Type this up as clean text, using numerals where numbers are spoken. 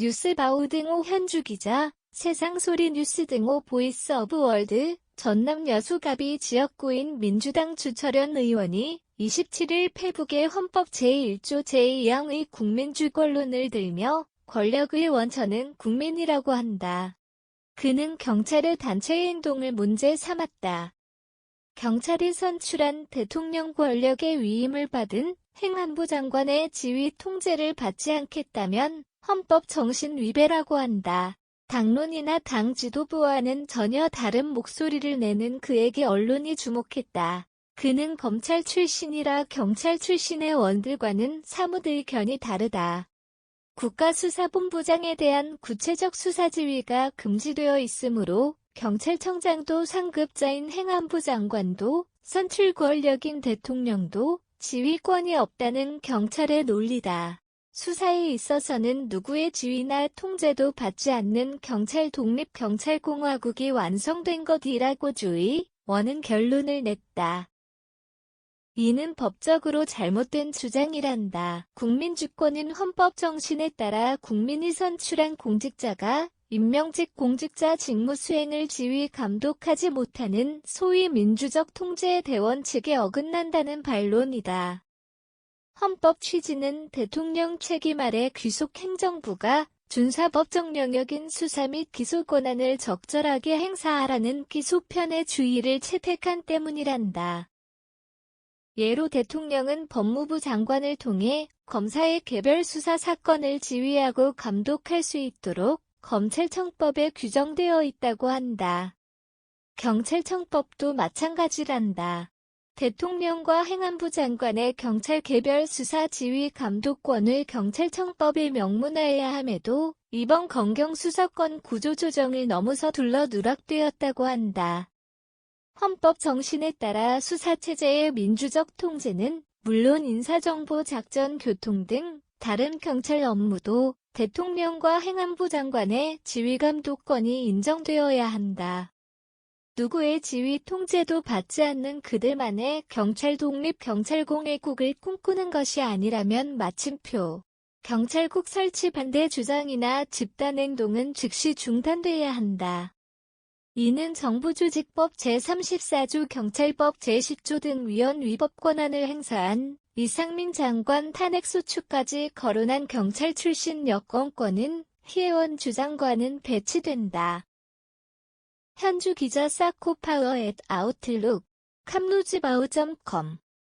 뉴스바우 등호 현주 기자, 세상소리 뉴스 등호 보이스 오브 월드, 전남 여수갑이 지역구인 민주당 주철현 의원이 27일 페북에 헌법 제1조 제2항의 국민주권론을 들며 권력의 원천은 국민이라고 한다. 그는 경찰의 단체의 행동을 문제 삼았다. 경찰이 선출한 대통령 권력의 위임을 받은 행안부 장관의 지휘 통제를 받지 않겠다면 헌법 정신 위배라고 한다. 당론이나 당 지도부와는 전혀 다른 목소리를 내는 그에게 언론이 주목했다. 그는 검찰 출신이라 경찰 출신의 원들과는 사뭇 의견이 다르다. 국가수사본부장에 대한 구체적 수사 지휘가 금지되어 있으므로 경찰청장도 상급자인 행안부 장관도 선출 권력인 대통령도 지휘권이 없다는 경찰의 논리다. 수사에 있어서는 누구의 지휘나 통제도 받지 않는 경찰 독립경찰공화국이 완성된 것이라고 주의 원은 결론을 냈다. 이는 법적으로 잘못된 주장이란다. 국민주권은 헌법 정신에 따라 국민이 선출한 공직자가 임명직 공직자 직무 수행을 지휘 감독하지 못하는 소위 민주적 통제의 대원칙에 어긋난다는 반론이다. 헌법 취지는 대통령 책임 아래 귀속 행정부가 준사법적 영역인 수사 및 기소 권한을 적절하게 행사하라는 기소편의 주의를 채택한 때문이란다. 예로 대통령은 법무부 장관을 통해 검사의 개별 수사 사건을 지휘하고 감독할 수 있도록 검찰청법에 규정되어 있다고 한다. 경찰청법도 마찬가지란다. 대통령과 행안부 장관의 경찰 개별 수사 지휘 감독권을 경찰청법에 명문화해야 함에도 이번 검경수사권 구조조정을 넘어서 둘러 누락되었다고 한다. 헌법 정신에 따라 수사체제의 민주적 통제는 물론 인사정보 작전 교통 등 다른 경찰 업무도 대통령과 행안부 장관의 지휘감독권이 인정되어야 한다. 누구의 지휘 통제도 받지 않는 그들만의 경찰 독립 경찰공화국을 꿈꾸는 것이 아니라면 마침표 경찰국 설치 반대 주장이나 집단행동은 즉시 중단돼야 한다. 이는 정부조직법 제34조 경찰법 제10조 등 위헌 위법 권한을 행사한 이상민 장관 탄핵소추까지 거론한 경찰 출신 여권권은 희애원 주장과는 배치된다. 현주 기자 사코파워 @아웃룩, 캄루즈바우.com